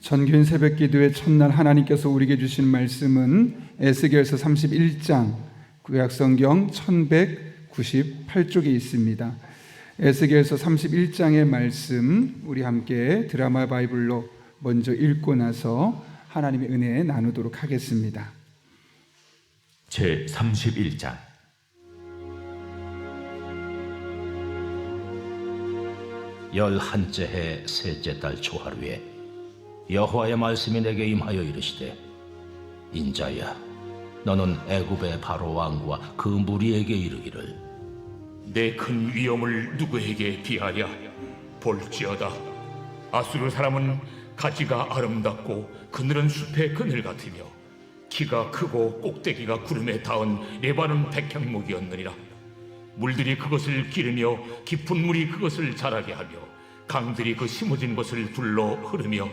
전교인 새벽기도의 첫날 하나님께서 우리에게 주신 말씀은 에스겔서 31장 구약성경 1198쪽에 있습니다. 에스겔서 31장의 말씀 우리 함께 드라마 바이블로 먼저 읽고 나서 하나님의 은혜 나누도록 하겠습니다. 제 31장. 열한째 해 셋째 달 초하루에 여호와의 말씀이 내게 임하여 이르시되, 인자야, 너는 애굽의 바로 왕과 그 무리에게 이르기를, 내 큰 위엄을 누구에게 비하랴? 볼지어다, 아수르 사람은 가지가 아름답고 그늘은 숲의 그늘 같으며 키가 크고 꼭대기가 구름에 닿은 레바논 백향목이었느니라. 물들이 그것을 기르며 깊은 물이 그것을 자라게 하며 강들이 그 심어진 것을 둘러 흐르며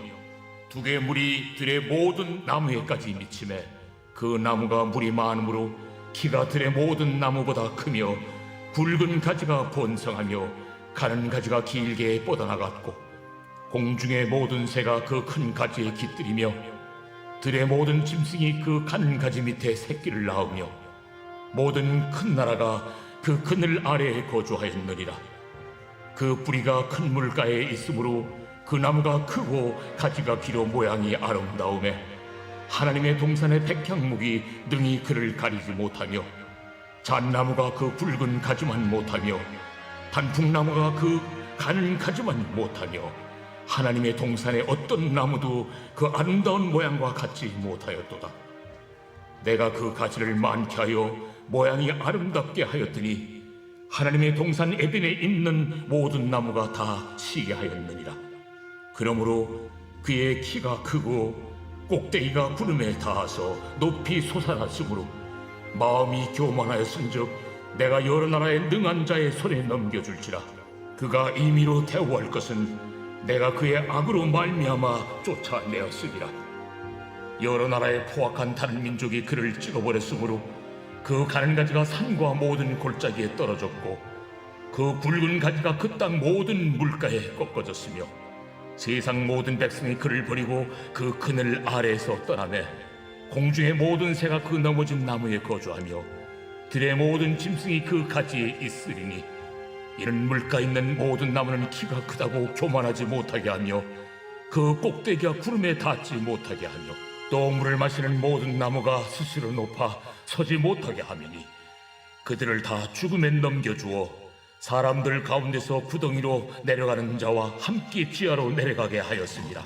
두 개의 물이 들의 모든 나무에까지 미치매 그 나무가 물이 많으므로 키가 들의 모든 나무보다 크며 굵은 가지가 번성하며 가는 가지가 길게 뻗어나갔고 공중의 모든 새가 그 큰 가지에 깃들이며 들의 모든 짐승이 그 간 가지 밑에 새끼를 낳으며 모든 큰 나라가 그 그늘 아래에 거주하였느니라. 그 뿌리가 큰 물가에 있으므로 그 나무가 크고 가지가 길어 모양이 아름다우매 하나님의 동산의 백향목이 능히 그를 가리지 못하며 잣나무가 그 굵은 가지만 못하며 단풍나무가 그 가는 가지만 못하며 하나님의 동산의 어떤 나무도 그 아름다운 모양과 같지 못하였도다. 내가 그 가지를 많게 하여 모양이 아름답게 하였더니 하나님의 동산 에덴에 있는 모든 나무가 다 시게 하였느니라. 그러므로 그의 키가 크고 꼭대기가 구름에 닿아서 높이 솟아났으므로 마음이 교만하였은즉 내가 여러 나라의 능한 자의 손에 넘겨줄지라. 그가 임의로 대우할 것은 내가 그의 악으로 말미암아 쫓아내었으리라. 여러 나라의 포악한 다른 민족이 그를 찍어버렸으므로 그 가는 가지가 산과 모든 골짜기에 떨어졌고 그 굵은 가지가 그 땅 모든 물가에 꺾어졌으며 세상 모든 백성이 그를 버리고 그 그늘 아래에서 떠나매 공중의 모든 새가 그 넘어진 나무에 거주하며 들의 모든 짐승이 그 가지에 있으리니 이는 물가 있는 모든 나무는 키가 크다고 교만하지 못하게 하며 그 꼭대기가 구름에 닿지 못하게 하며 또 물을 마시는 모든 나무가 스스로 높아 서지 못하게 하매니 그들을 다 죽음에 넘겨주어 사람들 가운데서 구덩이로 내려가는 자와 함께 지하로 내려가게 하였습니다.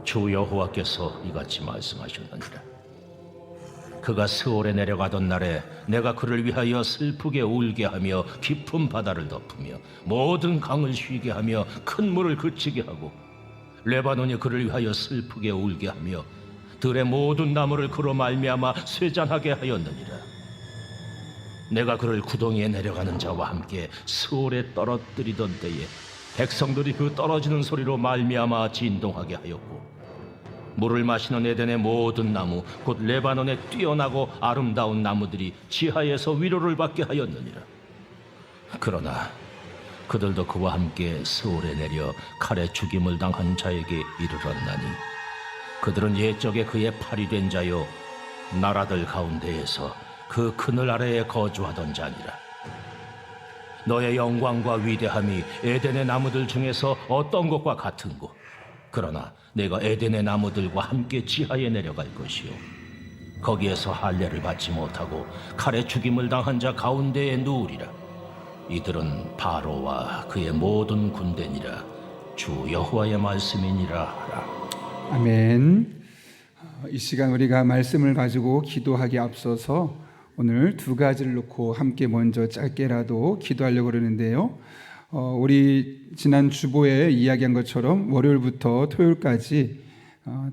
주 여호와께서 이같이 말씀하셨느니라. 그가 스올에 내려가던 날에 내가 그를 위하여 슬프게 울게 하며 깊은 바다를 덮으며 모든 강을 쉬게 하며 큰 물을 그치게 하고 레바논이 그를 위하여 슬프게 울게 하며 들의 모든 나무를 그로 말미암아 쇠잔하게 하였느니라. 내가 그를 구덩이에 내려가는 자와 함께 스올에 떨어뜨리던 때에 백성들이 그 떨어지는 소리로 말미암아 진동하게 하였고 물을 마시는 에덴의 모든 나무 곧 레바논에 뛰어나고 아름다운 나무들이 지하에서 위로를 받게 하였느니라. 그러나 그들도 그와 함께 스올에 내려 칼에 죽임을 당한 자에게 이르렀나니 그들은 옛적에 그의 팔이 된 자요 나라들 가운데에서 그 그늘 아래에 거주하던 자니라. 너의 영광과 위대함이 에덴의 나무들 중에서 어떤 것과 같은고? 그러나 내가 에덴의 나무들과 함께 지하에 내려갈 것이요 거기에서 할례를 받지 못하고 칼에 죽임을 당한 자 가운데에 누우리라. 이들은 바로와 그의 모든 군대니라. 주 여호와의 말씀이니라 하라. 아멘. 이 시간 우리가 말씀을 가지고 기도하기 앞서서 오늘 두 가지를 놓고 함께 먼저 짧게라도 기도하려고 그러는데요. 우리 지난 주보에 이야기한 것처럼 월요일부터 토요일까지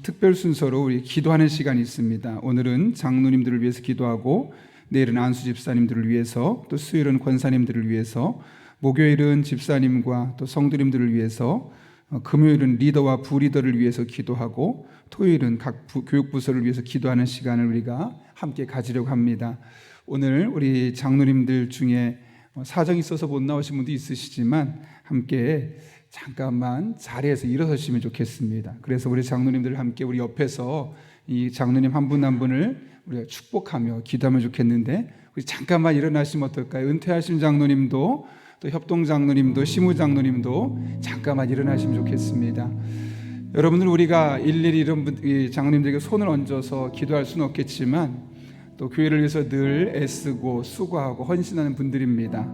특별 순서로 우리 기도하는 시간이 있습니다. 오늘은 장로님들을 위해서 기도하고 내일은 안수 집사님들을 위해서 또 수요일은 권사님들을 위해서 목요일은 집사님과 또 성도님들을 위해서 금요일은 리더와 부리더를 위해서 기도하고 토요일은 각 교육부서를 위해서 기도하는 시간을 우리가 함께 가지려고 합니다. 오늘 우리 장로님들 중에 사정이 있어서 못 나오신 분도 있으시지만 함께 잠깐만 자리에서 일어서시면 좋겠습니다. 그래서 우리 장로님들 함께 우리 옆에서 이 장로님 한 분 한 분을 우리가 축복하며 기도하면 좋겠는데, 우리 잠깐만 일어나시면 어떨까요? 은퇴하신 장로님도, 또 협동 장로님도, 시무 장로님도 잠깐만 일어나시면 좋겠습니다. 여러분들, 우리가 일일이 이런 이 장로님들에게 손을 얹어서 기도할 수는 없겠지만 또 교회를 위해서 늘 애쓰고 수고하고 헌신하는 분들입니다.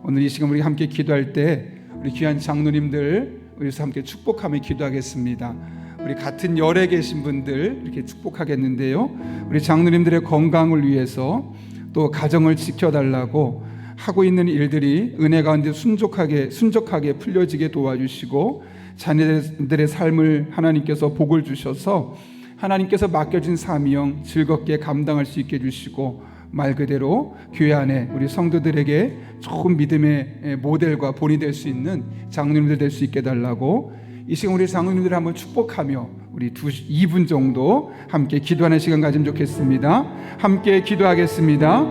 오늘 이 시간 우리 함께 기도할 때 우리 귀한 장로님들 우리서 함께 축복하며 기도하겠습니다. 우리 같은 열에 계신 분들 이렇게 축복하겠는데요, 우리 장로님들의 건강을 위해서 또 가정을 지켜달라고 하고 있는 일들이 은혜 가운데 순적하게 풀려지게 도와주시고, 자녀들의 삶을 하나님께서 복을 주셔서 하나님께서 맡겨진 사명 즐겁게 감당할 수 있게 해주시고, 말 그대로 교회 안에 우리 성도들에게 좋은 믿음의 모델과 본이 될 수 있는 장로님들 될 수 있게 해달라고 이 시간 우리 장로님들을 한번 축복하며 우리 2분 정도 함께 기도하는 시간 가지면 좋겠습니다. 함께 기도하겠습니다.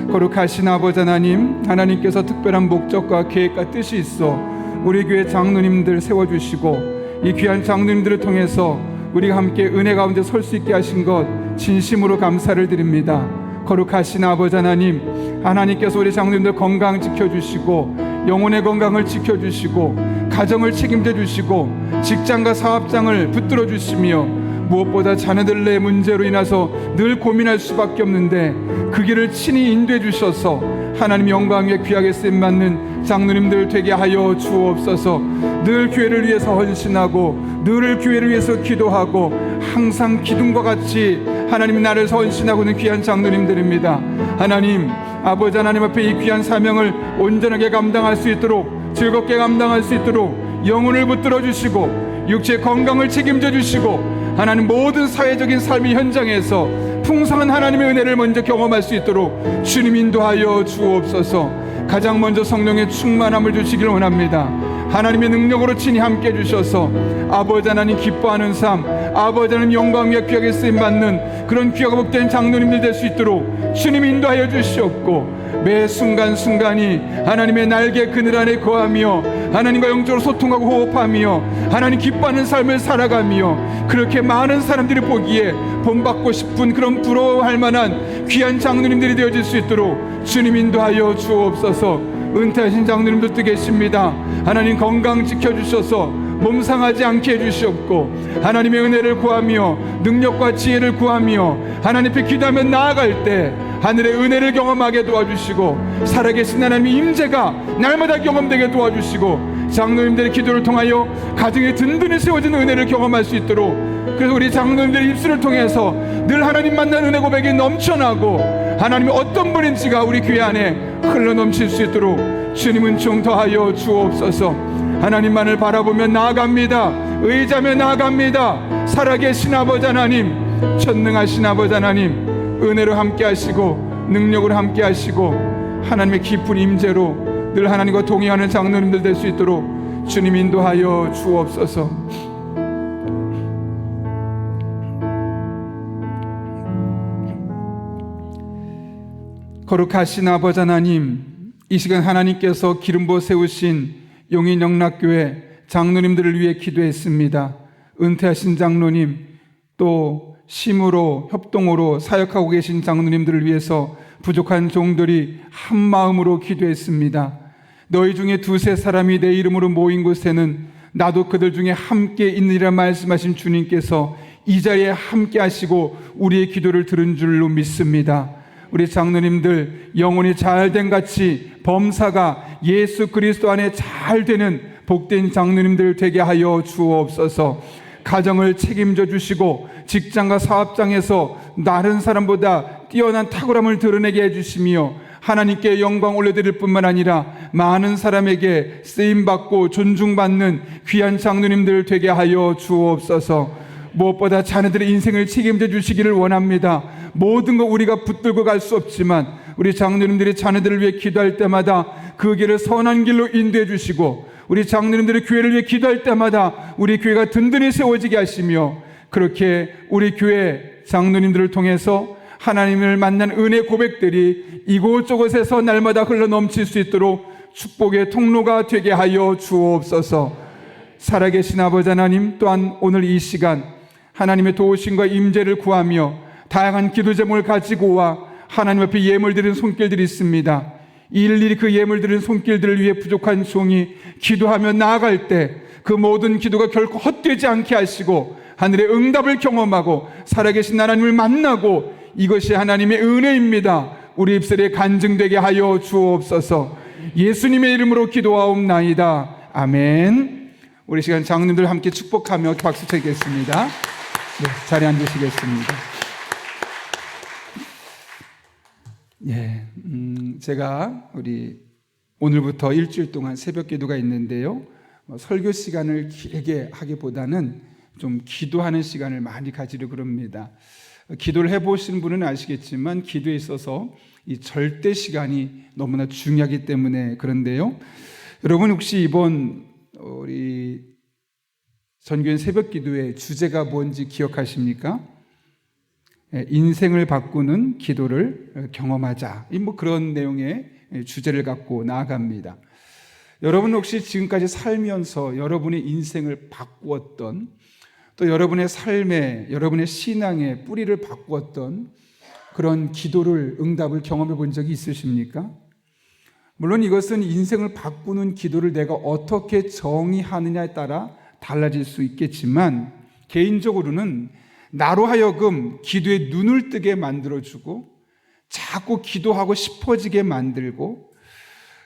거룩하신 아버지 하나님, 하나님께서 특별한 목적과 계획과 뜻이 있어 우리 교회 장로님들 세워주시고 이 귀한 장로님들을 통해서 우리가 함께 은혜 가운데 설 수 있게 하신 것 진심으로 감사를 드립니다. 거룩하신 아버지 하나님, 하나님께서 우리 장로님들 건강 지켜주시고 영혼의 건강을 지켜주시고 가정을 책임져 주시고 직장과 사업장을 붙들어 주시며, 무엇보다 자녀들의 문제로 인해서 늘 고민할 수밖에 없는데 그 길을 친히 인도해 주셔서 하나님 영광 위에 귀하게 쓰임받는 장로님들 되게 하여 주옵소서. 늘 교회를 위해서 헌신하고 늘 교회를 위해서 기도하고 항상 기둥과 같이 하나님 나를 헌신하고 있는 귀한 장로님들입니다. 하나님 아버지 하나님 앞에 이 귀한 사명을 온전하게 감당할 수 있도록, 즐겁게 감당할 수 있도록 영혼을 붙들어 주시고 육체 건강을 책임져 주시고, 하나님 모든 사회적인 삶의 현장에서 풍성한 하나님의 은혜를 먼저 경험할 수 있도록 주님 인도하여 주옵소서. 가장 먼저 성령의 충만함을 주시길 원합니다. 하나님의 능력으로 친히 함께 해주셔서 아버지 하나님 기뻐하는 삶, 아버지 하나님 영광 위에 귀하게 쓰임받는 그런 귀하고 복된 장로님들 될 수 있도록 주님 인도하여 주시옵고, 매 순간순간이 하나님의 날개 그늘 안에 거하며 하나님과 영적으로 소통하고 호흡하며 하나님 기뻐하는 삶을 살아가며, 그렇게 많은 사람들이 보기에 본받고 싶은 그런 부러워할 만한 귀한 장로님들이 되어질 수 있도록 주님 인도하여 주옵소서. 은퇴하신 장로님들도 계십니다. 하나님 건강 지켜주셔서 몸 상하지 않게 해주시옵고, 하나님의 은혜를 구하며 능력과 지혜를 구하며 하나님 앞에 기도하며 나아갈 때 하늘의 은혜를 경험하게 도와주시고, 살아계신 하나님의 임재가 날마다 경험되게 도와주시고, 장로님들의 기도를 통하여 가정에 든든히 세워진 은혜를 경험할 수 있도록, 그래서 우리 장로님들의 입술을 통해서 늘 하나님 만난 은혜 고백이 넘쳐나고 하나님이 어떤 분인지가 우리 교회 안에 흘러넘칠 수 있도록 주님은 종도하여 주옵소서. 하나님만을 바라보며 나아갑니다. 의지하며 나아갑니다. 살아계신 아버지 하나님, 전능하신 아버지 하나님, 은혜로 함께 하시고 능력으로 함께 하시고 하나님의 깊은 임재로 늘 하나님과 동의하는 장로님들 될 수 있도록 주님 인도하여 주옵소서. 거룩하신 아버지 하나님, 이 시간 하나님께서 기름 부어 세우신 용인영락교회 장로님들을 위해 기도했습니다. 은퇴하신 장로님, 또 심으로 협동으로 사역하고 계신 장로님들을 위해서 부족한 종들이 한 마음으로 기도했습니다. 너희 중에 두세 사람이 내 이름으로 모인 곳에는 나도 그들 중에 함께 있느니라 말씀하신 주님께서 이 자리에 함께 하시고 우리의 기도를 들은 줄로 믿습니다. 우리 장로님들 영혼이 잘된 같이 범사가 예수 그리스도 안에 잘 되는 복된 장로님들 되게 하여 주옵소서. 가정을 책임져 주시고 직장과 사업장에서 다른 사람보다 뛰어난 탁월함을 드러내게 해주시며 하나님께 영광 올려드릴 뿐만 아니라 많은 사람에게 쓰임받고 존중받는 귀한 장로님들 되게 하여 주옵소서. 무엇보다 자녀들의 인생을 책임져 주시기를 원합니다. 모든 거 우리가 붙들고 갈 수 없지만 우리 장로님들이 자녀들을 위해 기도할 때마다 그 길을 선한 길로 인도해 주시고, 우리 장로님들의 교회를 위해 기도할 때마다 우리 교회가 든든히 세워지게 하시며, 그렇게 우리 교회 장로님들을 통해서 하나님을 만난 은혜 고백들이 이곳저곳에서 날마다 흘러 넘칠 수 있도록 축복의 통로가 되게 하여 주옵소서. 살아계신 아버지 하나님, 또한 오늘 이 시간 하나님의 도우심과 임재를 구하며 다양한 기도 제목을 가지고 와 하나님 앞에 예물 드리는 손길들이 있습니다. 일일이 그 예물 드리는 손길들을 위해 부족한 종이 기도하며 나아갈 때 그 모든 기도가 결코 헛되지 않게 하시고 하늘의 응답을 경험하고 살아계신 하나님을 만나고, 이것이 하나님의 은혜입니다. 우리 입술에 간증되게 하여 주옵소서. 예수님의 이름으로 기도하옵나이다. 아멘. 우리 시간 장로님들 함께 축복하며 박수 치겠습니다. 네, 자리에 앉으시겠습니다. 예, 제가 우리 오늘부터 일주일 동안 새벽 기도가 있는데요. 설교 시간을 길게 하기보다는 좀 기도하는 시간을 많이 가지려고 합니다. 기도를 해보신 분은 아시겠지만 기도에 있어서 이 절대 시간이 너무나 중요하기 때문에 그런데요. 여러분 혹시 이번 우리 전교인 새벽 기도의 주제가 뭔지 기억하십니까? 인생을 바꾸는 기도를 경험하자. 뭐 그런 내용의 주제를 갖고 나아갑니다. 여러분 혹시 지금까지 살면서 여러분의 인생을 바꾸었던, 또 여러분의 삶에, 여러분의 신앙의 뿌리를 바꾸었던 그런 기도를, 응답을 경험해 본 적이 있으십니까? 물론 이것은 인생을 바꾸는 기도를 내가 어떻게 정의하느냐에 따라 달라질 수 있겠지만, 개인적으로는 나로 하여금 기도에 눈을 뜨게 만들어주고 자꾸 기도하고 싶어지게 만들고,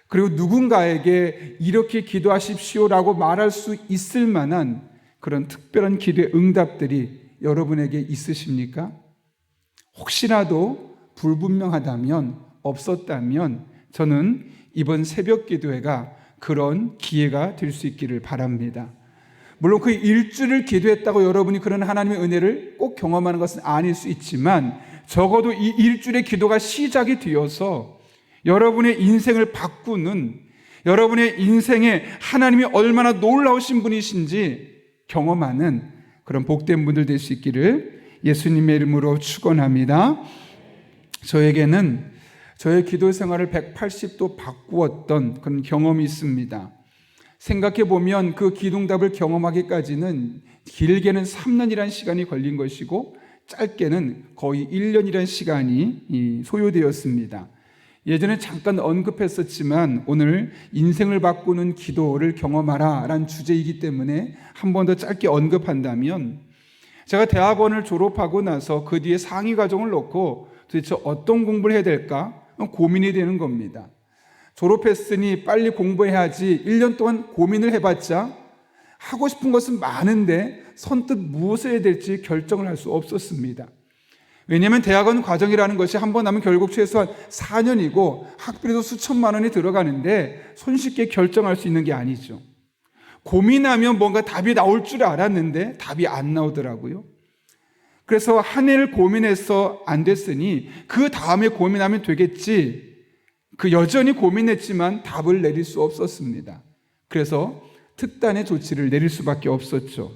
그리고 누군가에게 이렇게 기도하십시오라고 말할 수 있을 만한 그런 특별한 기도의 응답들이 여러분에게 있으십니까? 혹시라도 불분명하다면, 없었다면 저는 이번 새벽 기도회가 그런 기회가 될 수 있기를 바랍니다. 물론 그 일주를 기도했다고 여러분이 그런 하나님의 은혜를 꼭 경험하는 것은 아닐 수 있지만, 적어도 이 일주일의 기도가 시작이 되어서 여러분의 인생을 바꾸는, 여러분의 인생에 하나님이 얼마나 놀라우신 분이신지 경험하는 그런 복된 분들 될 수 있기를 예수님의 이름으로 축원합니다. 저에게는 저의 기도 생활을 180도 바꾸었던 그런 경험이 있습니다. 생각해 보면 그 기도응답을 경험하기까지는 길게는 3년이라는 시간이 걸린 것이고, 짧게는 거의 1년이라는 시간이 소요되었습니다. 예전에 잠깐 언급했었지만 오늘 인생을 바꾸는 기도를 경험하라 라는 주제이기 때문에 한 번 더 짧게 언급한다면, 제가 대학원을 졸업하고 나서 그 뒤에 상위 과정을 놓고 도대체 어떤 공부를 해야 될까 고민이 되는 겁니다. 졸업했으니 빨리 공부해야지 1년 동안 고민을 해봤자 하고 싶은 것은 많은데 선뜻 무엇을 해야 될지 결정을 할 수 없었습니다. 왜냐하면 대학원 과정이라는 것이 한 번 하면 결국 최소한 4년이고 학비도 수천만 원이 들어가는데 손쉽게 결정할 수 있는 게 아니죠. 고민하면 뭔가 답이 나올 줄 알았는데 답이 안 나오더라고요. 그래서 한 해를 고민해서 안 됐으니 그 다음에 고민하면 되겠지. 그 여전히 고민했지만 답을 내릴 수 없었습니다. 그래서 특단의 조치를 내릴 수밖에 없었죠.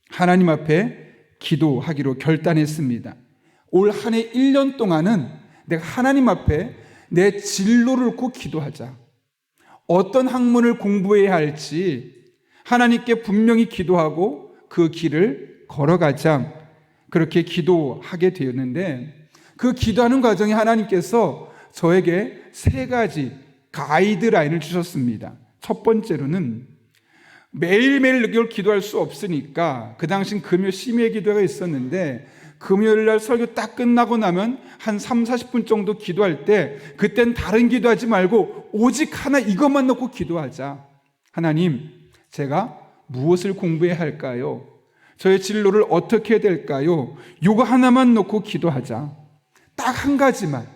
하나님 앞에 기도하기로 결단했습니다. 올 한 해 1년 동안은 내가 하나님 앞에 내 진로를 놓고 기도하자. 어떤 학문을 공부해야 할지 하나님께 분명히 기도하고 그 길을 걸어가자. 그렇게 기도하게 되었는데, 그 기도하는 과정에 하나님께서 저에게 3가지 가이드라인을 주셨습니다. 첫 번째로는 매일매일 이걸 기도할 수 없으니까, 그 당시엔 금요 심야 기도가 있었는데 금요일 날 설교 딱 끝나고 나면 한 30-40분 정도 기도할 때, 그땐 다른 기도하지 말고 오직 하나 이것만 놓고 기도하자. 하나님, 제가 무엇을 공부해야 할까요? 저의 진로를 어떻게 해야 될까요? 이거 하나만 놓고 기도하자. 딱 한 가지만.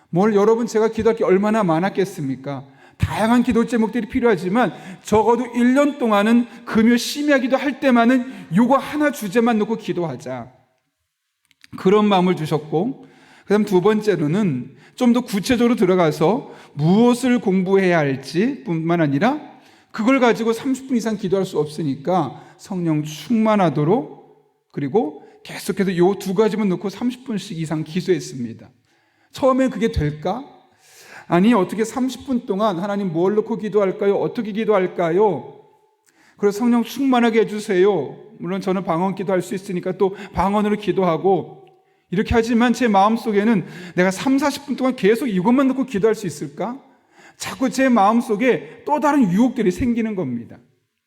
뭘 여러분, 제가 기도할 게 얼마나 많았겠습니까? 다양한 기도 제목들이 필요하지만 적어도 1년 동안은 금요 심야 기도할 때만은 이거 하나 주제만 놓고 기도하자. 그런 마음을 주셨고, 그 다음 2번째로는 좀 더 구체적으로 들어가서 무엇을 공부해야 할지 뿐만 아니라 그걸 가지고 30분 이상 기도할 수 없으니까 성령 충만하도록, 그리고 계속해서 이 2가지만 놓고 30분씩 이상 기도했습니다. 처음에 그게 될까? 아니, 어떻게 30분 동안 하나님 뭘 놓고 기도할까요? 어떻게 기도할까요? 그래서 성령 충만하게 해주세요. 물론 저는 방언 기도할 수 있으니까 또 방언으로 기도하고 이렇게 하지만 제 마음속에는 내가 3, 40분 동안 계속 이것만 놓고 기도할 수 있을까? 자꾸 제 마음속에 또 다른 유혹들이 생기는 겁니다.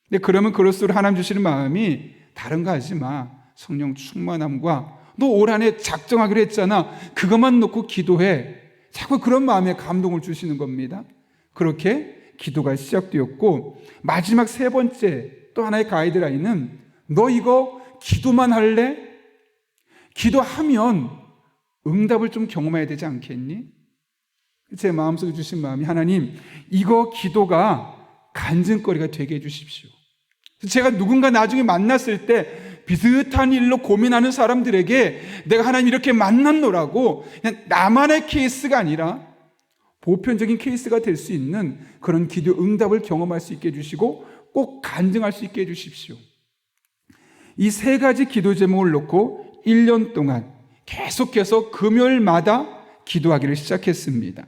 근데 그러면 그럴수록 하나님 주시는 마음이 다른 거 하지 마. 성령 충만함과 너 올 한 해 작정하기로 했잖아. 그것만 놓고 기도해. 자꾸 그런 마음에 감동을 주시는 겁니다. 그렇게 기도가 시작되었고 마지막 세 번째 또 하나의 가이드라인은 너 이거 기도만 할래? 기도하면 응답을 좀 경험해야 되지 않겠니? 제 마음속에 주신 마음이 하나님 이거 기도가 간증거리가 되게 해주십시오. 제가 누군가 나중에 만났을 때 비슷한 일로 고민하는 사람들에게 내가 하나님 이렇게 만났노라고 그냥 나만의 케이스가 아니라 보편적인 케이스가 될 수 있는 그런 기도 응답을 경험할 수 있게 해주시고 꼭 간증할 수 있게 해주십시오. 이 세 가지 기도 제목을 놓고 1년 동안 계속해서 금요일마다 기도하기를 시작했습니다.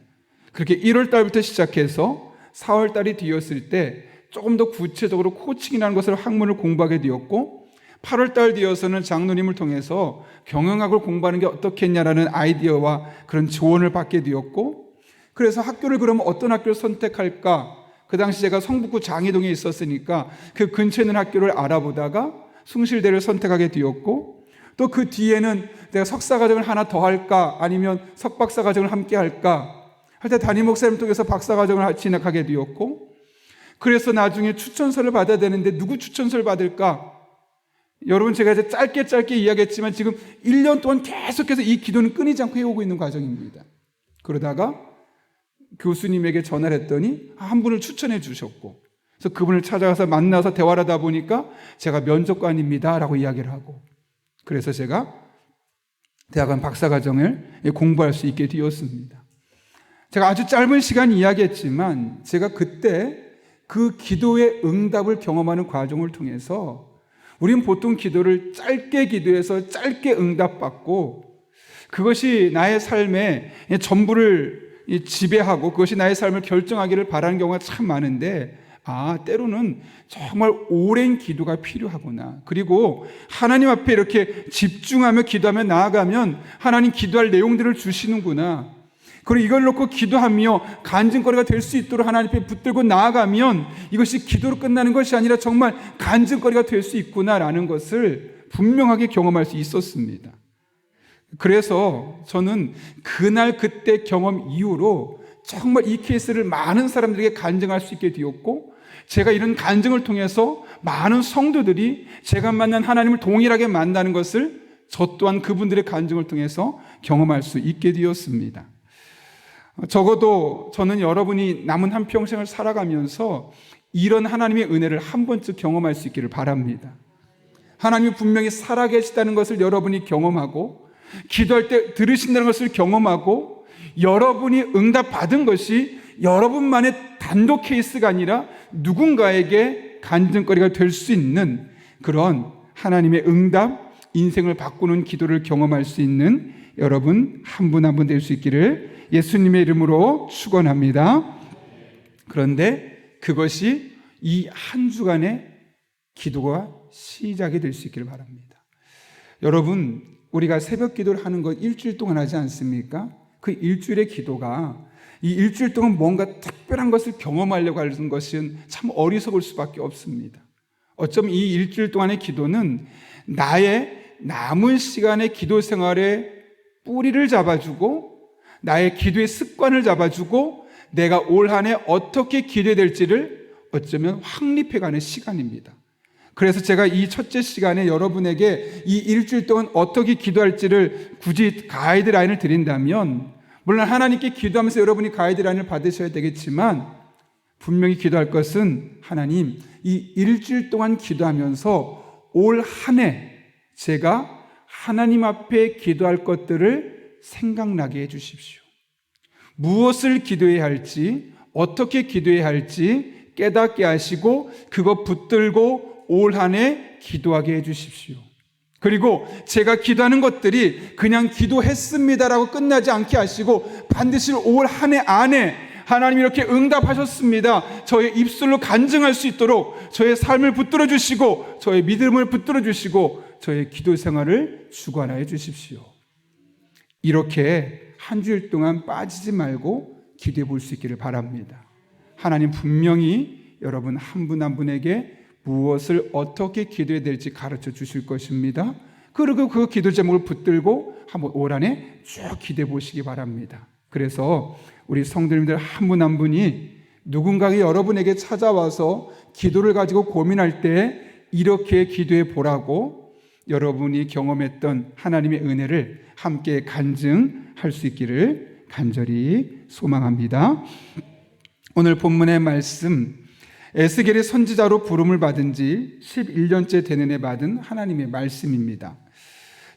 그렇게 1월 달부터 시작해서 4월 달이 되었을 때 조금 더 구체적으로 코칭이라는 것을 학문을 공부하게 되었고 8월 달 되어서는 장로님을 통해서 경영학을 공부하는 게 어떻겠냐라는 아이디어와 그런 조언을 받게 되었고 그래서 학교를 그러면 어떤 학교를 선택할까? 그 당시 제가 성북구 장희동에 있었으니까 그 근처에 있는 학교를 알아보다가 숭실대를 선택하게 되었고 또 그 뒤에는 내가 석사과정을 하나 더 할까? 아니면 석박사과정을 함께 할까? 할 때 담임 목사님 통해서 박사과정을 진학하게 되었고 그래서 나중에 추천서를 받아야 되는데 누구 추천서를 받을까? 여러분 제가 이제 짧게 이야기했지만 지금 1년 동안 계속해서 이 기도는 끊이지 않고 해오고 있는 과정입니다. 그러다가 교수님에게 전화를 했더니 한 분을 추천해 주셨고 그래서 그분을 찾아가서 만나서 대화를 하다 보니까 제가 면접관입니다 라고 이야기를 하고 그래서 제가 대학원 박사과정을 공부할 수 있게 되었습니다. 제가 아주 짧은 시간 이야기했지만 제가 그때 그 기도의 응답을 경험하는 과정을 통해서 우리는 보통 기도를 짧게 기도해서 짧게 응답받고 그것이 나의 삶의 전부를 지배하고 그것이 나의 삶을 결정하기를 바라는 경우가 참 많은데 때로는 정말 오랜 기도가 필요하구나. 그리고 하나님 앞에 이렇게 집중하며 기도하며 나아가면 하나님 기도할 내용들을 주시는구나. 그리고 이걸 놓고 기도하며 간증거리가 될 수 있도록 하나님 앞에 붙들고 나아가면 이것이 기도로 끝나는 것이 아니라 정말 간증거리가 될 수 있구나라는 것을 분명하게 경험할 수 있었습니다. 그래서 저는 그날 그때 경험 이후로 정말 이 케이스를 많은 사람들에게 간증할 수 있게 되었고 제가 이런 간증을 통해서 많은 성도들이 제가 만난 하나님을 동일하게 만나는 것을 저 또한 그분들의 간증을 통해서 경험할 수 있게 되었습니다. 적어도 저는 여러분이 남은 한평생을 살아가면서 이런 하나님의 은혜를 한 번쯤 경험할 수 있기를 바랍니다. 하나님이 분명히 살아계시다는 것을 여러분이 경험하고 기도할 때 들으신다는 것을 경험하고 여러분이 응답받은 것이 여러분만의 단독 케이스가 아니라 누군가에게 간증거리가 될 수 있는 그런 하나님의 응답, 인생을 바꾸는 기도를 경험할 수 있는 여러분 한 분 한 분 될 수 있기를 예수님의 이름으로 축원합니다. 그런데 그것이 이 한 주간의 기도가 시작이 될 수 있기를 바랍니다. 여러분 우리가 새벽 기도를 하는 것 일주일 동안 하지 않습니까? 그 일주일의 기도가 이 일주일 동안 뭔가 특별한 것을 경험하려고 하는 것은 참 어리석을 수밖에 없습니다. 어쩌면 이 일주일 동안의 기도는 나의 남은 시간의 기도 생활에 뿌리를 잡아주고 나의 기도의 습관을 잡아주고 내가 올 한 해 어떻게 기도해야 될지를 어쩌면 확립해가는 시간입니다. 그래서 제가 이 첫째 시간에 여러분에게 이 일주일 동안 어떻게 기도할지를 굳이 가이드라인을 드린다면 물론 하나님께 기도하면서 여러분이 가이드라인을 받으셔야 되겠지만 분명히 기도할 것은 하나님 이 일주일 동안 기도하면서 올 한 해 제가 하나님 앞에 기도할 것들을 생각나게 해주십시오. 무엇을 기도해야 할지 어떻게 기도해야 할지 깨닫게 하시고 그거 붙들고 올 한 해 기도하게 해주십시오. 그리고 제가 기도하는 것들이 그냥 기도했습니다라고 끝나지 않게 하시고 반드시 올 한 해 안에 하나님 이렇게 응답하셨습니다. 저의 입술로 간증할 수 있도록 저의 삶을 붙들어 주시고 저의 믿음을 붙들어 주시고 저의 기도 생활을 주관하여 주십시오. 이렇게 한 주일 동안 빠지지 말고 기도해 볼 수 있기를 바랍니다. 하나님 분명히 여러분 한 분 한 분에게 무엇을 어떻게 기도해야 될지 가르쳐 주실 것입니다. 그리고 그 기도 제목을 붙들고 한번 올 한해 쭉 기도해 보시기 바랍니다. 그래서 우리 성도님들 한 분 한 분이 누군가가 여러분에게 찾아와서 기도를 가지고 고민할 때 이렇게 기도해 보라고 여러분이 경험했던 하나님의 은혜를 함께 간증할 수 있기를 간절히 소망합니다. 오늘 본문의 말씀, 에스겔이 선지자로 부름을 받은 지 11년째 되는 해 받은 하나님의 말씀입니다.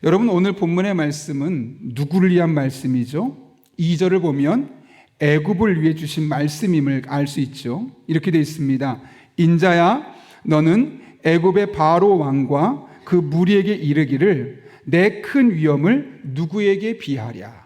여러분, 오늘 본문의 말씀은 누구를 위한 말씀이죠? 2절을 보면 애굽을 위해 주신 말씀임을 알 수 있죠. 이렇게 되어 있습니다. 인자야, 너는 애굽의 바로 왕과 그 무리에게 이르기를 내 큰 위엄을 누구에게 비하랴.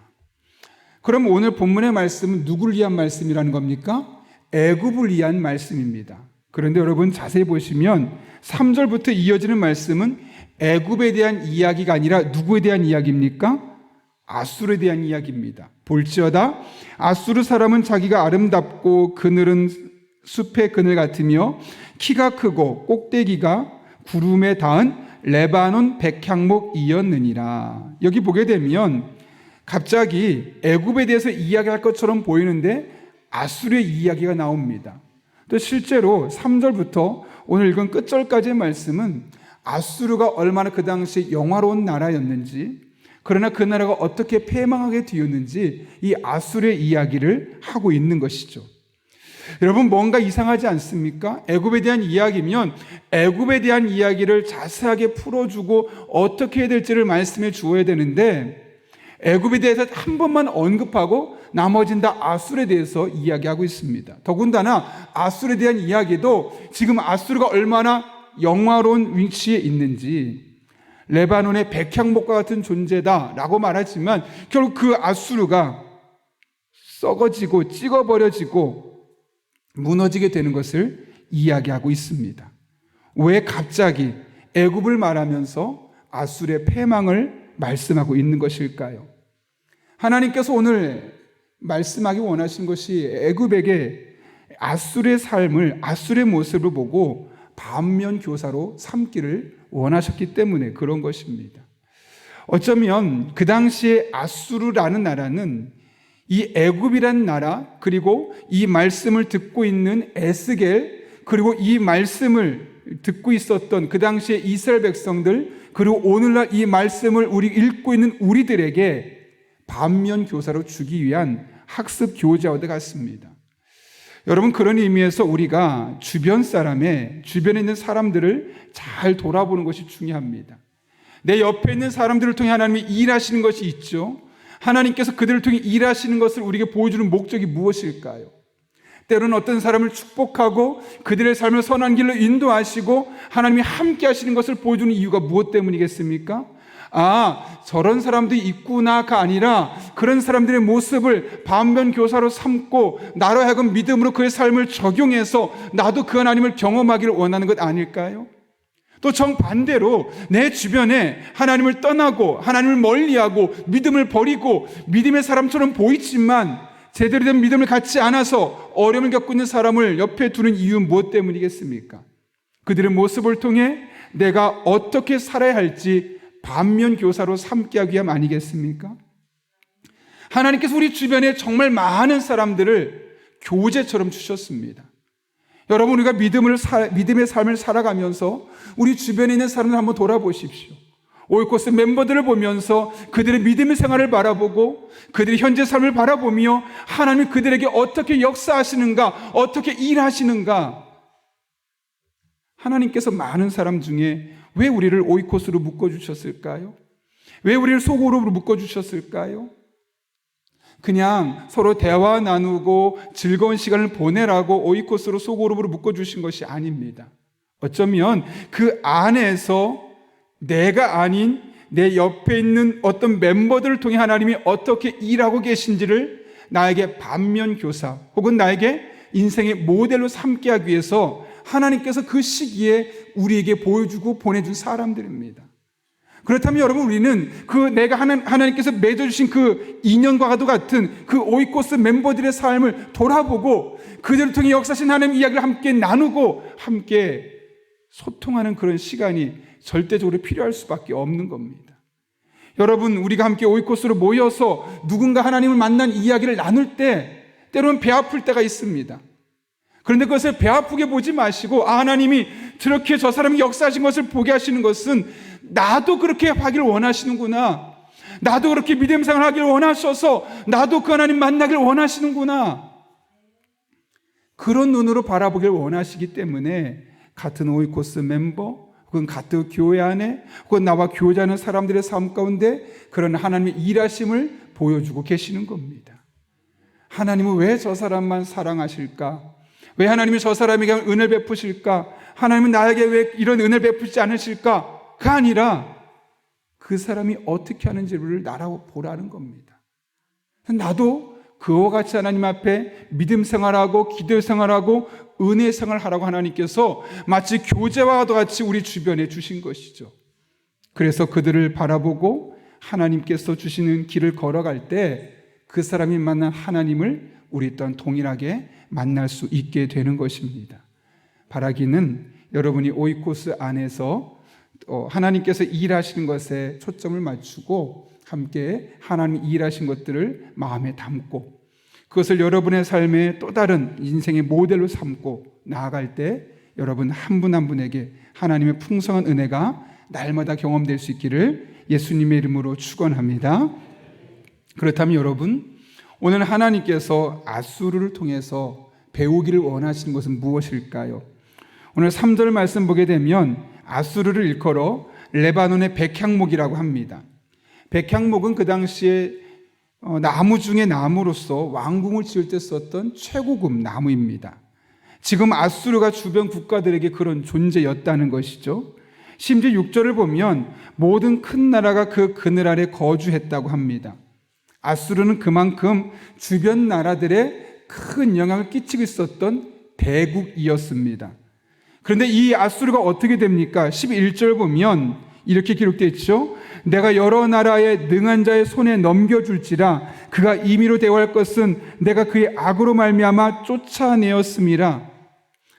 그럼 오늘 본문의 말씀은 누구를 위한 말씀이라는 겁니까? 애굽을 위한 말씀입니다. 그런데 여러분 자세히 보시면 3절부터 이어지는 말씀은 애굽에 대한 이야기가 아니라 누구에 대한 이야기입니까? 아수르에 대한 이야기입니다. 볼지어다 아수르 사람은 자기가 아름답고 그늘은 숲의 그늘 같으며 키가 크고 꼭대기가 구름에 닿은 레바논 백향목이었느니라. 여기 보게 되면 갑자기 애굽에 대해서 이야기할 것처럼 보이는데 아수르의 이야기가 나옵니다. 또 실제로 3절부터 오늘 읽은 끝절까지의 말씀은 아수르가 얼마나 그 당시 영화로운 나라였는지, 그러나 그 나라가 어떻게 패망하게 되었는지 이 아수르의 이야기를 하고 있는 것이죠. 여러분, 뭔가 이상하지 않습니까? 애굽에 대한 이야기면 애굽에 대한 이야기를 자세하게 풀어주고 어떻게 해야 될지를 말씀해 주어야 되는데 애굽에 대해서 한 번만 언급하고 나머지는 다 아수르에 대해서 이야기하고 있습니다. 더군다나 아수르에 대한 이야기도 지금 아수르가 얼마나 영화로운 위치에 있는지, 레바논의 백향목과 같은 존재다라고 말하지만 결국 그 아수르가 썩어지고 찍어버려지고 무너지게 되는 것을 이야기하고 있습니다. 왜 갑자기 애굽을 말하면서 아수르의 패망을 말씀하고 있는 것일까요? 하나님께서 오늘 말씀하기 원하신 것이 애굽에게 아수르의 삶을, 아수르의 모습을 보고 반면 교사로 삼기를 원하셨기 때문에 그런 것입니다. 어쩌면 그 당시에 아수르라는 나라는 이 애굽이라는 나라, 그리고 이 말씀을 듣고 있는 에스겔, 그리고 이 말씀을 듣고 있었던 그 당시에 이스라엘 백성들, 그리고 오늘날 이 말씀을 우리 읽고 있는 우리들에게 반면 교사로 주기 위한 학습 교재와 같습니다. 여러분, 그런 의미에서 우리가 주변에 있는 사람들을 잘 돌아보는 것이 중요합니다. 내 옆에 있는 사람들을 통해 하나님이 일하시는 것이 있죠. 하나님께서 그들을 통해 일하시는 것을 우리에게 보여주는 목적이 무엇일까요? 때로는 어떤 사람을 축복하고 그들의 삶을 선한 길로 인도하시고 하나님이 함께 하시는 것을 보여주는 이유가 무엇 때문이겠습니까? 아, 저런 사람도 있구나가 아니라 그런 사람들의 모습을 반면 교사로 삼고 나로 하여금 믿음으로 그의 삶을 적용해서 나도 그 하나님을 경험하기를 원하는 것 아닐까요? 또 정반대로 내 주변에 하나님을 떠나고 하나님을 멀리하고 믿음을 버리고 믿음의 사람처럼 보이지만 제대로 된 믿음을 갖지 않아서 어려움을 겪고 있는 사람을 옆에 두는 이유는 무엇 때문이겠습니까? 그들의 모습을 통해 내가 어떻게 살아야 할지 반면 교사로 삼게 하기 위함 아니겠습니까? 하나님께서 우리 주변에 정말 많은 사람들을 교재처럼 주셨습니다. 여러분, 우리가 믿음의 삶을 살아가면서 우리 주변에 있는 사람들 한번 돌아보십시오. 오이코스 멤버들을 보면서 그들의 믿음의 생활을 바라보고 그들의 현재 삶을 바라보며 하나님이 그들에게 어떻게 역사하시는가, 어떻게 일하시는가. 하나님께서 많은 사람 중에 왜 우리를 오이코스로 묶어주셨을까요? 왜 우리를 소그룹으로 묶어주셨을까요? 그냥 서로 대화 나누고 즐거운 시간을 보내라고 오이코스로 소그룹으로 묶어주신 것이 아닙니다. 어쩌면 그 안에서 내가 아닌 내 옆에 있는 어떤 멤버들을 통해 하나님이 어떻게 일하고 계신지를 나에게 반면 교사 혹은 나에게 인생의 모델로 삼게 하기 위해서 하나님께서 그 시기에 우리에게 보여주고 보내준 사람들입니다. 그렇다면 여러분, 우리는 그 내가 하나님께서 맺어주신 그 인연과도 같은 그 오이코스 멤버들의 삶을 돌아보고 그들을 통해 역사하신 하나님 이야기를 함께 나누고 함께 소통하는 그런 시간이 절대적으로 필요할 수밖에 없는 겁니다. 여러분, 우리가 함께 오이코스로 모여서 누군가 하나님을 만난 이야기를 나눌 때 때로는 배 아플 때가 있습니다. 그런데 그것을 배 아프게 보지 마시고, 하나님이 저렇게 저 사람이 역사하신 것을 보게 하시는 것은 나도 그렇게 하길 원하시는구나, 나도 그렇게 믿음 생활을 하길 원하셔서 나도 그 하나님 만나길 원하시는구나, 그런 눈으로 바라보길 원하시기 때문에 같은 오이코스 멤버 혹은 같은 교회 안에 혹은 나와 교제하는 사람들의 삶 가운데 그런 하나님의 일하심을 보여주고 계시는 겁니다. 하나님은 왜 저 사람만 사랑하실까? 왜 하나님이 저 사람에게 은혜를 베푸실까? 하나님은 나에게 왜 이런 은혜를 베푸지 않으실까? 가 아니라 그 사람이 어떻게 하는지를 나라고 보라는 겁니다. 나도 그와 같이 하나님 앞에 믿음 생활하고 기도 생활하고 은혜 생활하라고 하나님께서 마치 교제와도 같이 우리 주변에 주신 것이죠. 그래서 그들을 바라보고 하나님께서 주시는 길을 걸어갈 때 그 사람이 만난 하나님을 우리 또한 동일하게 만날 수 있게 되는 것입니다. 바라기는 여러분이 오이코스 안에서 하나님께서 일하시는 것에 초점을 맞추고 함께 하나님 일하신 것들을 마음에 담고 그것을 여러분의 삶의 또 다른 인생의 모델로 삼고 나아갈 때 여러분 한 분 한 분에게 하나님의 풍성한 은혜가 날마다 경험될 수 있기를 예수님의 이름으로 축원합니다. 그렇다면 여러분, 오늘 하나님께서 아수르를 통해서 배우기를 원하시는 것은 무엇일까요? 오늘 3절 말씀 보게 되면 아수르를 일컬어 레바논의 백향목이라고 합니다. 백향목은 그 당시에 나무 중에 나무로서 왕궁을 지을 때 썼던 최고급 나무입니다. 지금 아수르가 주변 국가들에게 그런 존재였다는 것이죠. 심지어 6절을 보면 모든 큰 나라가 그 그늘 아래 거주했다고 합니다. 아수르는 그만큼 주변 나라들에 큰 영향을 끼치고 있었던 대국이었습니다. 그런데 이 아수르가 어떻게 됩니까? 11절 보면 이렇게 기록되어 있죠. 내가 여러 나라의 능한 자의 손에 넘겨줄지라 그가 임의로 대화할 것은 내가 그의 악으로 말미암아 쫓아내었음이라.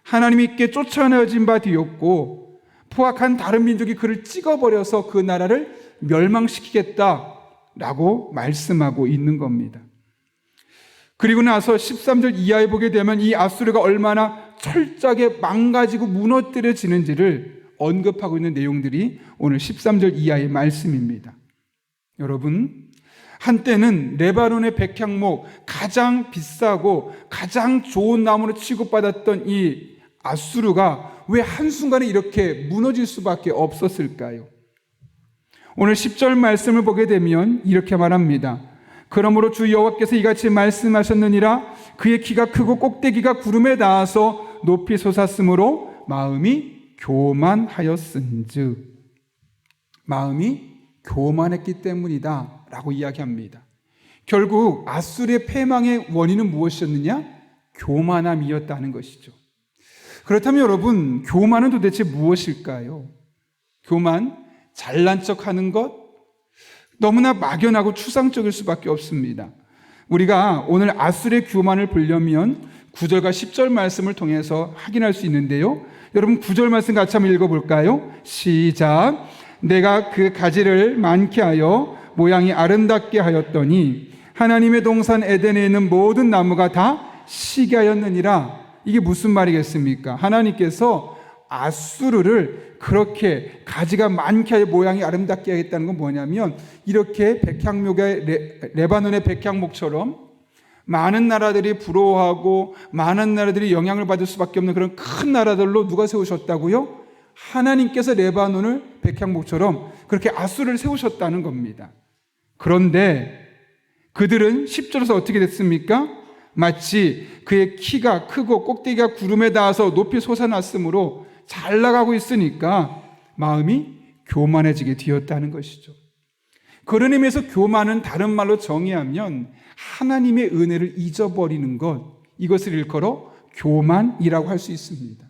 하나님이 있게 쫓아내어진 바 되었고 포악한 다른 민족이 그를 찍어버려서 그 나라를 멸망시키겠다라고 말씀하고 있는 겁니다. 그리고 나서 13절 이하에 보게 되면 이 아수르가 얼마나 철저하게 망가지고 무너뜨려지는지를 언급하고 있는 내용들이 오늘 13절 이하의 말씀입니다. 여러분, 한때는 레바논의 백향목, 가장 비싸고 가장 좋은 나무로 취급받았던 이 아수르가 왜 한순간에 이렇게 무너질 수밖에 없었을까요? 오늘 10절 말씀을 보게 되면 이렇게 말합니다. 그러므로 주 여호와께서 이같이 말씀하셨느니라. 그의 키가 크고 꼭대기가 구름에 닿아서 높이 솟았으므로 마음이 교만하였은즉. 마음이 교만했기 때문이다 라고 이야기합니다. 결국 아수르의 패망의 원인은 무엇이었느냐? 교만함이었다는 것이죠. 그렇다면 여러분, 교만은 도대체 무엇일까요? 교만, 잘난 척하는 것, 너무나 막연하고 추상적일 수밖에 없습니다. 우리가 오늘 아수르의 교만을 보려면 9절과 10절 말씀을 통해서 확인할 수 있는데요. 여러분 9절 말씀 같이 한번 읽어볼까요? 시작. 내가 그 가지를 많게 하여 모양이 아름답게 하였더니 하나님의 동산 에덴에 있는 모든 나무가 다 시게 하였느니라. 이게 무슨 말이겠습니까? 하나님께서 아수르를 그렇게 가지가 많게 하여 모양이 아름답게 하겠다는 건 뭐냐면 이렇게 백향목의 레바논의 백향목처럼 많은 나라들이 부러워하고 많은 나라들이 영향을 받을 수밖에 없는 그런 큰 나라들로 누가 세우셨다고요? 하나님께서 레바논을 백향목처럼 그렇게 아수르를 세우셨다는 겁니다. 그런데 그들은 10절에서 어떻게 됐습니까? 마치 그의 키가 크고 꼭대기가 구름에 닿아서 높이 솟아났으므로 잘 나가고 있으니까 마음이 교만해지게 되었다는 것이죠. 그런 의미에서 교만은 다른 말로 정의하면 하나님의 은혜를 잊어버리는 것, 이것을 일컬어 교만이라고 할 수 있습니다.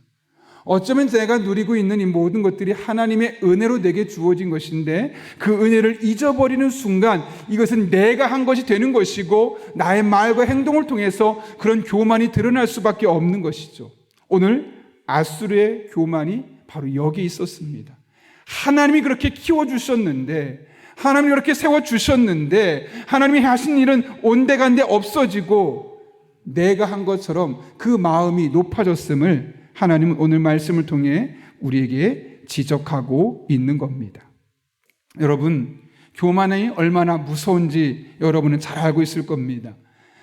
어쩌면 내가 누리고 있는 이 모든 것들이 하나님의 은혜로 내게 주어진 것인데 그 은혜를 잊어버리는 순간 이것은 내가 한 것이 되는 것이고 나의 말과 행동을 통해서 그런 교만이 드러날 수밖에 없는 것이죠. 오늘 아수르의 교만이 바로 여기에 있었습니다. 하나님이 그렇게 키워주셨는데, 하나님이 그렇게 세워주셨는데 하나님이 하신 일은 온데간데 없어지고 내가 한 것처럼 그 마음이 높아졌음을 하나님은 오늘 말씀을 통해 우리에게 지적하고 있는 겁니다. 여러분, 교만이 얼마나 무서운지 여러분은 잘 알고 있을 겁니다.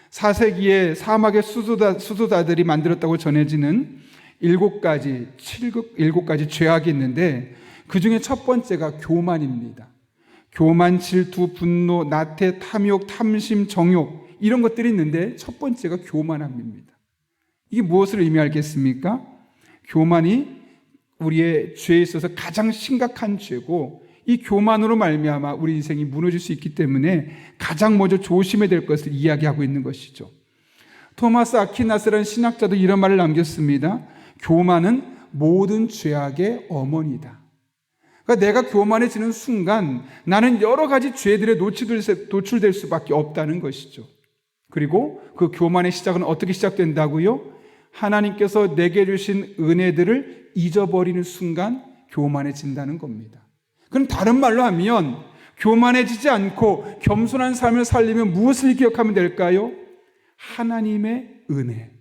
4세기에 사막의 수도자들이 만들었다고 전해지는 7가지 죄악이 있는데 그 중에 첫 번째가 교만입니다. 교만, 질투, 분노, 나태, 탐욕, 탐심, 정욕, 이런 것들이 있는데 첫 번째가 교만함입니다. 이게 무엇을 의미하겠습니까? 교만이 우리의 죄에 있어서 가장 심각한 죄고, 이 교만으로 말미암아 우리 인생이 무너질 수 있기 때문에 가장 먼저 조심해야 될 것을 이야기하고 있는 것이죠. 토마스 아퀴나스라는 신학자도 이런 말을 남겼습니다. 교만은 모든 죄악의 어머니다. 그러니까 내가 교만해지는 순간 나는 여러 가지 죄들에 노출될 수밖에 없다는 것이죠. 그리고 그 교만의 시작은 어떻게 시작된다고요? 하나님께서 내게 주신 은혜들을 잊어버리는 순간 교만해진다는 겁니다. 그럼 다른 말로 하면 교만해지지 않고 겸손한 삶을 살려면 무엇을 기억하면 될까요? 하나님의 은혜.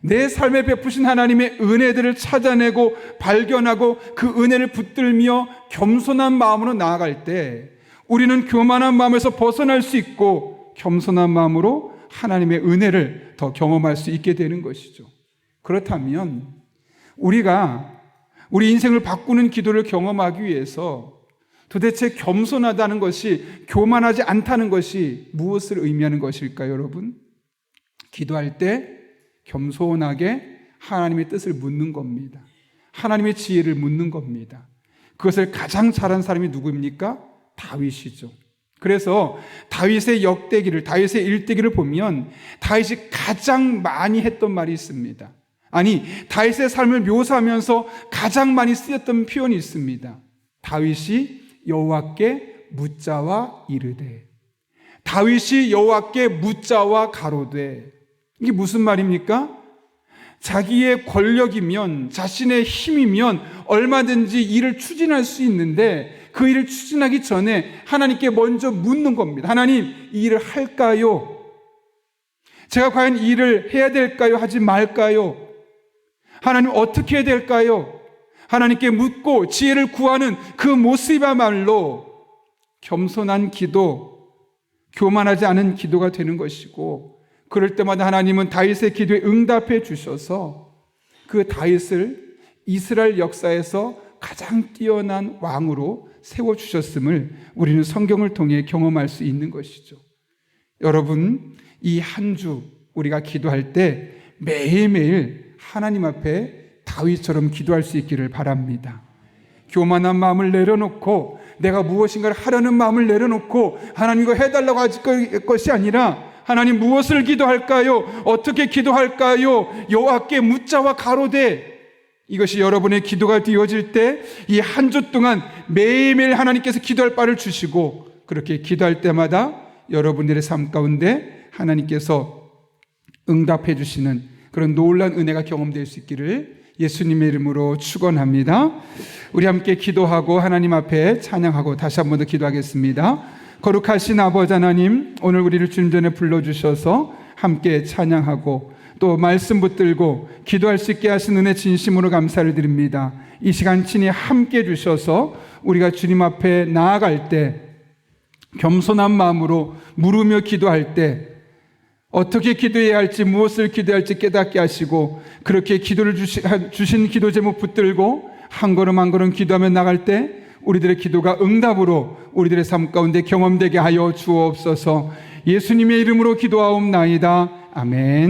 내 삶에 베푸신 하나님의 은혜들을 찾아내고 발견하고 그 은혜를 붙들며 겸손한 마음으로 나아갈 때 우리는 교만한 마음에서 벗어날 수 있고 겸손한 마음으로 하나님의 은혜를 더 경험할 수 있게 되는 것이죠. 그렇다면 우리가 우리 인생을 바꾸는 기도를 경험하기 위해서 도대체 겸손하다는 것이, 교만하지 않다는 것이 무엇을 의미하는 것일까요, 여러분? 기도할 때 겸손하게 하나님의 뜻을 묻는 겁니다. 하나님의 지혜를 묻는 겁니다. 그것을 가장 잘한 사람이 누구입니까? 다윗이죠. 그래서 다윗의 역대기를, 다윗의 일대기를 보면 다윗이 가장 많이 했던 말이 있습니다. 아니, 다윗의 삶을 묘사하면서 가장 많이 쓰였던 표현이 있습니다. 다윗이 여호와께 묻자와 이르되, 다윗이 여호와께 묻자와 가로되. 이게 무슨 말입니까? 자기의 권력이면, 자신의 힘이면 얼마든지 일을 추진할 수 있는데 그 일을 추진하기 전에 하나님께 먼저 묻는 겁니다. 하나님, 이 일을 할까요? 제가 과연 이 일을 해야 될까요? 하지 말까요? 하나님, 어떻게 해야 될까요? 하나님께 묻고 지혜를 구하는 그 모습이야말로 겸손한 기도, 교만하지 않은 기도가 되는 것이고, 그럴 때마다 하나님은 다윗의 기도에 응답해 주셔서 그 다윗을 이스라엘 역사에서 가장 뛰어난 왕으로 세워주셨음을 우리는 성경을 통해 경험할 수 있는 것이죠. 여러분, 이 한 주 우리가 기도할 때 매일매일 하나님 앞에 다윗처럼 기도할 수 있기를 바랍니다. 교만한 마음을 내려놓고 내가 무엇인가를 하려는 마음을 내려놓고 하나님 이거 해달라고 할 것이 아니라 하나님 무엇을 기도할까요? 어떻게 기도할까요? 여호와께 묻자와 가로되. 이것이 여러분의 기도가 되어질 때 이 한 주 동안 매일매일 하나님께서 기도할 바를 주시고 그렇게 기도할 때마다 여러분들의 삶 가운데 하나님께서 응답해 주시는 그런 놀라운 은혜가 경험될 수 있기를 예수님의 이름으로 축원합니다. 우리 함께 기도하고 하나님 앞에 찬양하고 다시 한 번 더 기도하겠습니다. 거룩하신 아버지 하나님, 오늘 우리를 주님 전에 불러주셔서 함께 찬양하고 또 말씀 붙들고 기도할 수 있게 하신 은혜 진심으로 감사를 드립니다. 이 시간 친히 함께 주셔서 우리가 주님 앞에 나아갈 때 겸손한 마음으로 물으며 기도할 때 어떻게 기도해야 할지, 무엇을 기도해야 할지 깨닫게 하시고 그렇게 기도를 주신 기도 제목 붙들고 한 걸음 한 걸음 기도하며 나갈 때 우리들의 기도가 응답으로 우리들의 삶 가운데 경험되게 하여 주옵소서. 예수님의 이름으로 기도하옵나이다. 아멘.